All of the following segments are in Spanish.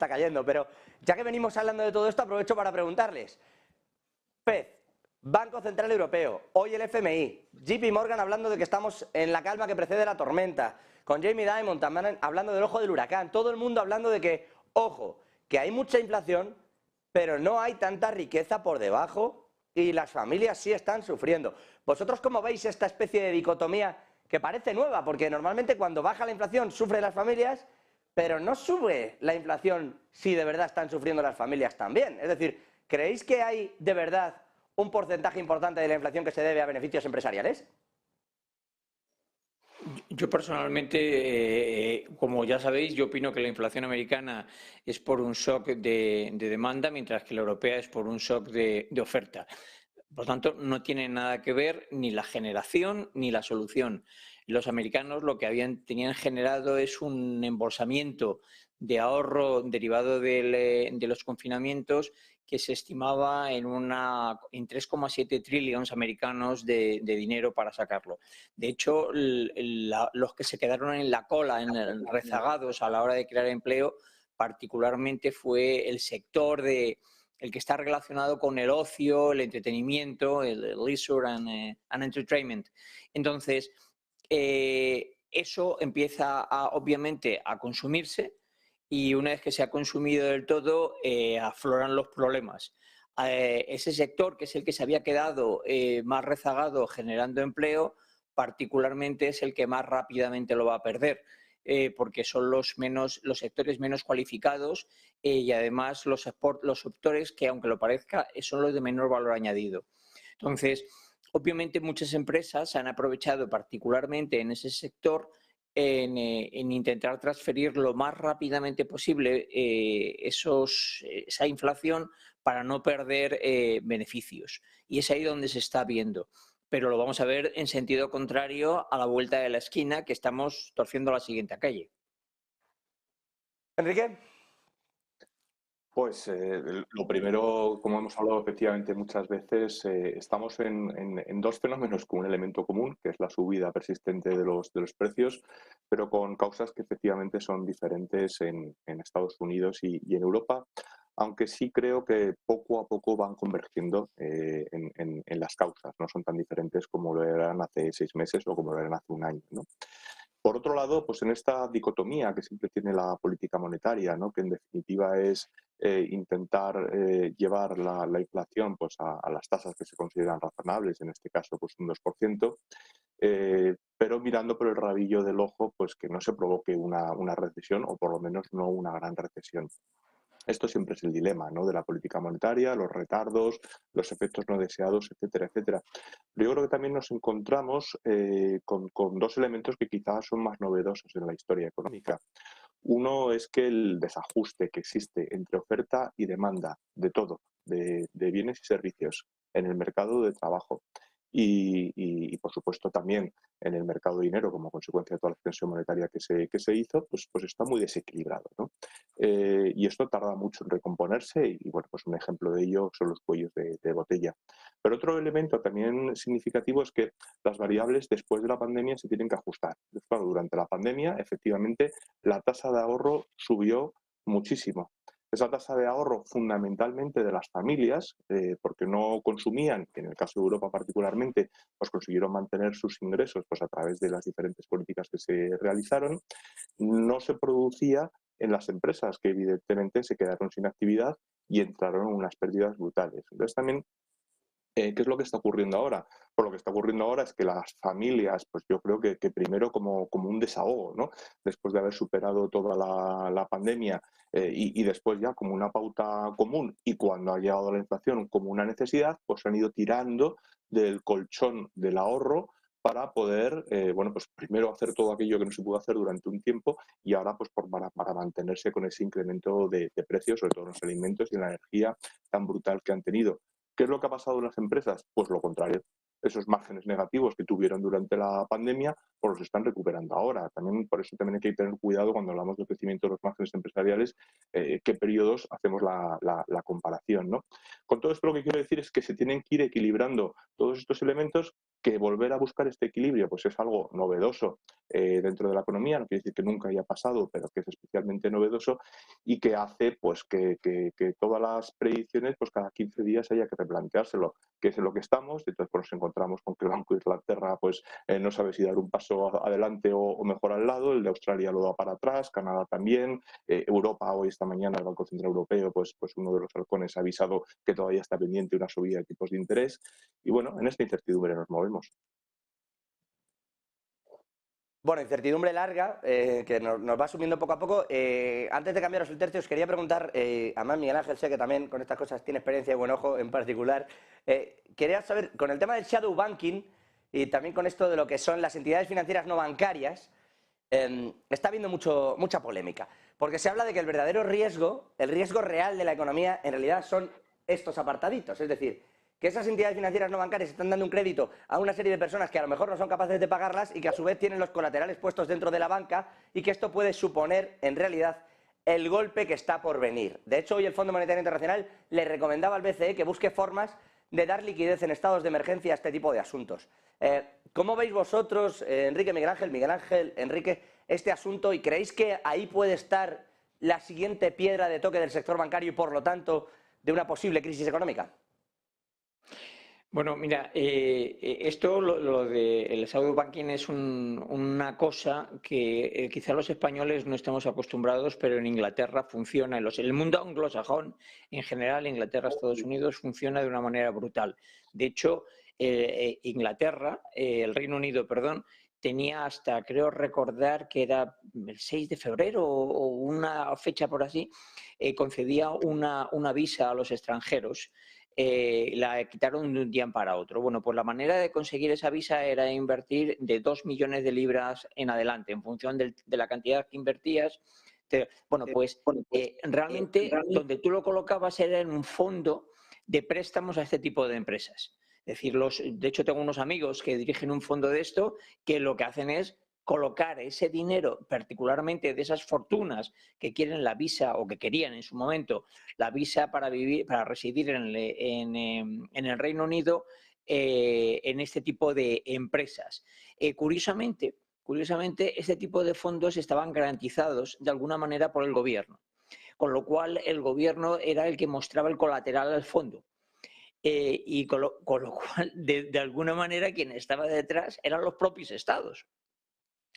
está cayendo. Pero ya que venimos hablando de todo esto, aprovecho para preguntarles. FED, Banco Central Europeo, hoy el FMI, JP Morgan hablando de que estamos en la calma que precede la tormenta, con Jamie Dimon también hablando del ojo del huracán, todo el mundo hablando de que, ojo, que hay mucha inflación, pero no hay tanta riqueza por debajo y las familias sí están sufriendo. ¿Vosotros cómo veis esta especie de dicotomía que parece nueva? Porque normalmente cuando baja la inflación sufren las familias, pero no sube la inflación si de verdad están sufriendo las familias también. Es decir, ¿creéis que hay de verdad un porcentaje importante de la inflación que se debe a beneficios empresariales? Yo personalmente, como ya sabéis, yo opino que la inflación americana es por un shock de demanda, mientras que la europea es por un shock de oferta. Por tanto, no tiene nada que ver ni la generación ni la solución. Los americanos lo que tenían generado es un embolsamiento de ahorro derivado de los confinamientos que se estimaba en 3,7 trillones americanos de dinero para sacarlo. De hecho, los que se quedaron en la cola, rezagados a la hora de crear empleo, particularmente fue el sector el que está relacionado con el ocio, el entretenimiento, el leisure and entertainment. Entonces, eso empieza obviamente a consumirse y una vez que se ha consumido del todo, afloran los problemas. Ese sector, que es el que se había quedado más rezagado generando empleo, particularmente es el que más rápidamente lo va a perder. Porque son los sectores menos cualificados y además los sectores que, aunque lo parezca, son los de menor valor añadido. Entonces, obviamente muchas empresas han aprovechado particularmente en ese sector en intentar transferir lo más rápidamente posible esa inflación para no perder beneficios. Y es ahí donde se está viendo. Pero lo vamos a ver en sentido contrario a la vuelta de la esquina, que estamos torciendo la siguiente calle. Enrique. Pues lo primero, como hemos hablado efectivamente muchas veces, estamos en dos fenómenos con un elemento común, que es la subida persistente de los precios, pero con causas que efectivamente son diferentes en Estados Unidos y en Europa, aunque sí creo que poco a poco van convergiendo en las causas, no son tan diferentes como lo eran hace 6 meses o como lo eran hace un año, ¿no? Por otro lado, pues en esta dicotomía que siempre tiene la política monetaria, ¿no? Que en definitiva es intentar llevar la inflación pues, a las tasas que se consideran razonables, en este caso pues un 2%, pero mirando por el rabillo del ojo pues que no se provoque una recesión o por lo menos no una gran recesión. Esto siempre es el dilema, ¿no? De la política monetaria, los retardos, los efectos no deseados, etcétera, etcétera. Pero yo creo que también nos encontramos con dos elementos que quizás son más novedosos en la historia económica. Uno es que el desajuste que existe entre oferta y demanda de todo, de bienes y servicios en el mercado de trabajo y, por supuesto también en el mercado de dinero como consecuencia de toda la expansión monetaria que se hizo, pues está muy desequilibrado, ¿no? Y esto tarda mucho en recomponerse y bueno, pues un ejemplo de ello son los cuellos de botella. Pero otro elemento también significativo es que las variables después de la pandemia se tienen que ajustar. Entonces, claro, durante la pandemia, efectivamente, la tasa de ahorro subió muchísimo. Esa tasa de ahorro fundamentalmente de las familias, porque no consumían, que en el caso de Europa particularmente, pues consiguieron mantener sus ingresos pues a través de las diferentes políticas que se realizaron, no se producía en las empresas que evidentemente se quedaron sin actividad y entraron en unas pérdidas brutales. Entonces también ¿qué es lo que está ocurriendo ahora? Pues lo que está ocurriendo ahora es que las familias, pues yo creo que primero como un desahogo, ¿no? Después de haber superado toda la pandemia y después ya como una pauta común y cuando ha llegado la inflación como una necesidad, pues han ido tirando del colchón del ahorro para poder, bueno, pues primero hacer todo aquello que no se pudo hacer durante un tiempo y ahora pues para mantenerse con ese incremento de precios, sobre todo en los alimentos y en la energía tan brutal que han tenido. ¿Qué es lo que ha pasado en las empresas? Pues lo contrario. Esos márgenes negativos que tuvieron durante la pandemia, pues los están recuperando ahora. También, por eso también hay que tener cuidado cuando hablamos del crecimiento de los márgenes empresariales, qué periodos hacemos la comparación, ¿no? Con todo esto lo que quiero decir es que se tienen que ir equilibrando todos estos elementos que volver a buscar este equilibrio pues es algo novedoso dentro de la economía, no quiere decir que nunca haya pasado, pero que es especialmente novedoso y que hace pues que todas las predicciones pues cada 15 días haya que replanteárselo, que es en lo que estamos. Entonces pues, nos encontramos con que el Banco de Inglaterra pues no sabe si dar un paso adelante o mejor al lado, el de Australia lo da para atrás, Canadá también, Europa hoy esta mañana el Banco Central Europeo pues uno de los halcones ha avisado que todavía está pendiente una subida de tipos de interés y bueno, en esta incertidumbre nos movemos. Bueno, incertidumbre larga, que nos va subiendo poco a poco. Antes de cambiaros el tercio, os quería preguntar, además Miguel Ángel sé que también con estas cosas tiene experiencia y buen ojo en particular. Quería saber, con el tema del shadow banking y también con esto de lo que son las entidades financieras no bancarias, está habiendo mucha polémica, porque se habla de que el verdadero riesgo, el riesgo real de la economía, en realidad son estos apartaditos, es decir, que esas entidades financieras no bancarias están dando un crédito a una serie de personas que a lo mejor no son capaces de pagarlas y que a su vez tienen los colaterales puestos dentro de la banca y que esto puede suponer, en realidad, el golpe que está por venir. De hecho, hoy el Fondo Monetario Internacional le recomendaba al BCE que busque formas de dar liquidez en estados de emergencia a este tipo de asuntos. ¿Cómo veis vosotros, Enrique, Miguel Ángel, Enrique, este asunto y creéis que ahí puede estar la siguiente piedra de toque del sector bancario y, por lo tanto, de una posible crisis económica? Bueno, mira, esto, lo del shadow banking es una cosa que quizá los españoles no estamos acostumbrados, pero en Inglaterra funciona, en el mundo anglosajón en general, Inglaterra, Estados Unidos, funciona de una manera brutal. De hecho, Inglaterra, el Reino Unido, perdón, tenía hasta, creo recordar que era el 6 de febrero o una fecha por así, concedía una visa a los extranjeros. La quitaron de un día para otro. Bueno, pues la manera de conseguir esa visa era invertir de 2 millones de libras en adelante, en función de la cantidad que invertías. Bueno, pues realmente donde tú lo colocabas era en un fondo de préstamos a este tipo de empresas. Es decir, de hecho tengo unos amigos que dirigen un fondo de esto que lo que hacen es colocar ese dinero, particularmente de esas fortunas que quieren la visa o que querían en su momento la visa para vivir, para residir en el Reino Unido, en este tipo de empresas. Curiosamente, este tipo de fondos estaban garantizados de alguna manera por el gobierno, con lo cual el gobierno era el que mostraba el colateral al fondo. Y con lo cual, de alguna manera, quien estaba detrás eran los propios estados.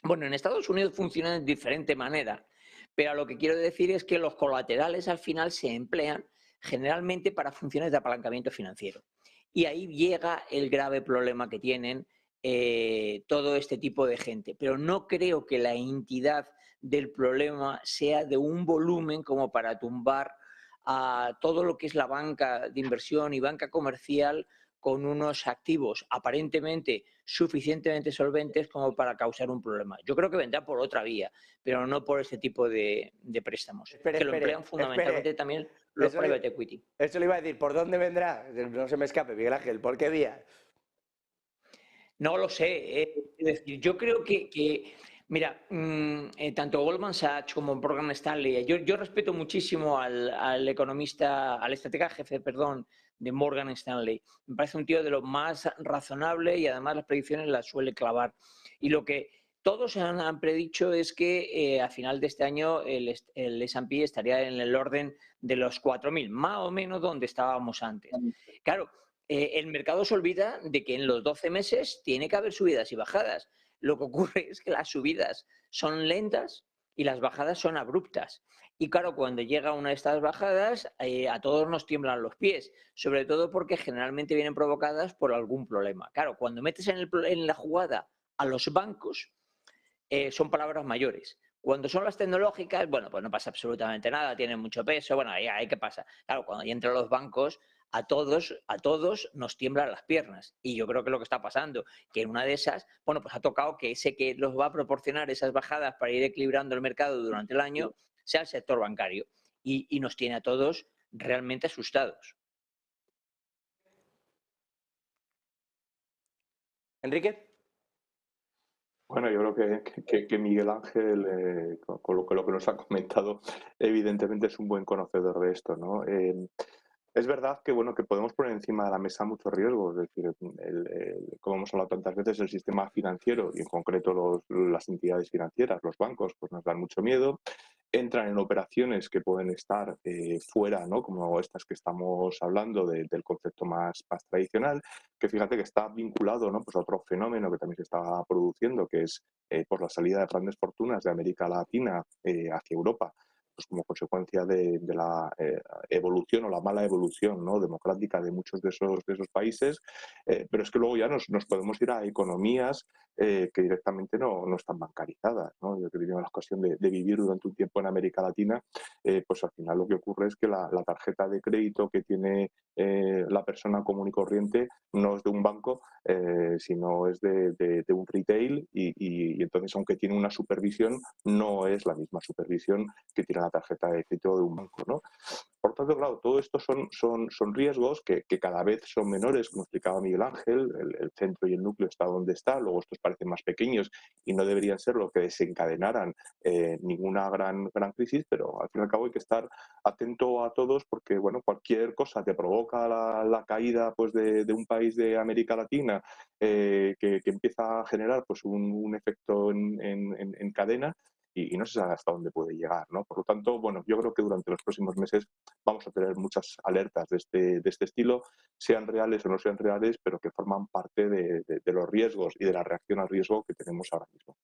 Bueno, en Estados Unidos funciona de diferente manera, pero lo que quiero decir es que los colaterales al final se emplean generalmente para funciones de apalancamiento financiero. Y ahí llega el grave problema que tienen todo este tipo de gente. Pero no creo que la entidad del problema sea de un volumen como para tumbar a todo lo que es la banca de inversión y banca comercial con unos activos aparentemente suficientemente solventes como para causar un problema. Yo creo que vendrá por otra vía, pero no por ese tipo de préstamos, que lo emplean fundamentalmente también los private equity. Eso le iba a decir, ¿por dónde vendrá? No se me escape, Miguel Ángel, ¿por qué vía? No lo sé. Es decir, yo creo que mira, tanto Goldman Sachs como Morgan Stanley, yo respeto muchísimo al economista, al estratega jefe, perdón, de Morgan Stanley. Me parece un tío de lo más razonable y además las predicciones las suele clavar. Y lo que todos han predicho es que a final de este año el S&P estaría en el orden de los 4.000, más o menos donde estábamos antes. Claro, el mercado se olvida de que en los 12 meses tiene que haber subidas y bajadas. Lo que ocurre es que las subidas son lentas y las bajadas son abruptas. Y claro, cuando llega una de estas bajadas, a todos nos tiemblan los pies, sobre todo porque generalmente vienen provocadas por algún problema. Claro, cuando metes en la jugada a los bancos, son palabras mayores. Cuando son las tecnológicas, bueno, pues no pasa absolutamente nada, tienen mucho peso, bueno, ahí qué pasa. Claro, cuando ya entran los bancos, a todos nos tiemblan las piernas. Y yo creo que lo que está pasando, que en una de esas, bueno, pues ha tocado que ese que los va a proporcionar esas bajadas para ir equilibrando el mercado durante el año, sea el sector bancario. Y nos tiene a todos realmente asustados. Enrique. Bueno, yo creo que Miguel Ángel, con lo que nos ha comentado, evidentemente es un buen conocedor de esto, ¿no? Es verdad que, bueno, que podemos poner encima de la mesa muchos riesgos, es decir, como hemos hablado tantas veces, el sistema financiero y en concreto las entidades financieras, los bancos, pues nos dan mucho miedo, entran en operaciones que pueden estar fuera, ¿no? Como estas que estamos hablando del concepto más tradicional, que fíjate que está vinculado, ¿no? Pues a otro fenómeno que también se está produciendo, que es por la salida de grandes fortunas de América Latina hacia Europa, pues como consecuencia de la evolución o la mala evolución, ¿no? Democrática de muchos de esos países, pero es que luego ya nos podemos ir a economías que directamente no están bancarizadas, ¿no? Yo que he tenido la ocasión de vivir durante un tiempo en América Latina, pues al final lo que ocurre es que la tarjeta de crédito que tiene la persona común y corriente no es de un banco, sino es de un retail y entonces, aunque tiene una supervisión, no es la misma supervisión que tiene la tarjeta de crédito de un banco, ¿no? Por tanto, claro, todo esto son riesgos que cada vez son menores, como explicaba Miguel Ángel, el centro y el núcleo está donde está, luego estos parecen más pequeños y no deberían ser lo que desencadenaran ninguna gran crisis, pero al fin y al cabo hay que estar atento a todos porque, bueno, cualquier cosa que provoca la caída pues, de un país de América Latina que empieza a generar pues, un efecto en cadena, y no se sabe hasta dónde puede llegar, ¿no? Por lo tanto, bueno, yo creo que durante los próximos meses vamos a tener muchas alertas de este estilo, sean reales o no sean reales, pero que forman parte de los riesgos y de la reacción al riesgo que tenemos ahora mismo.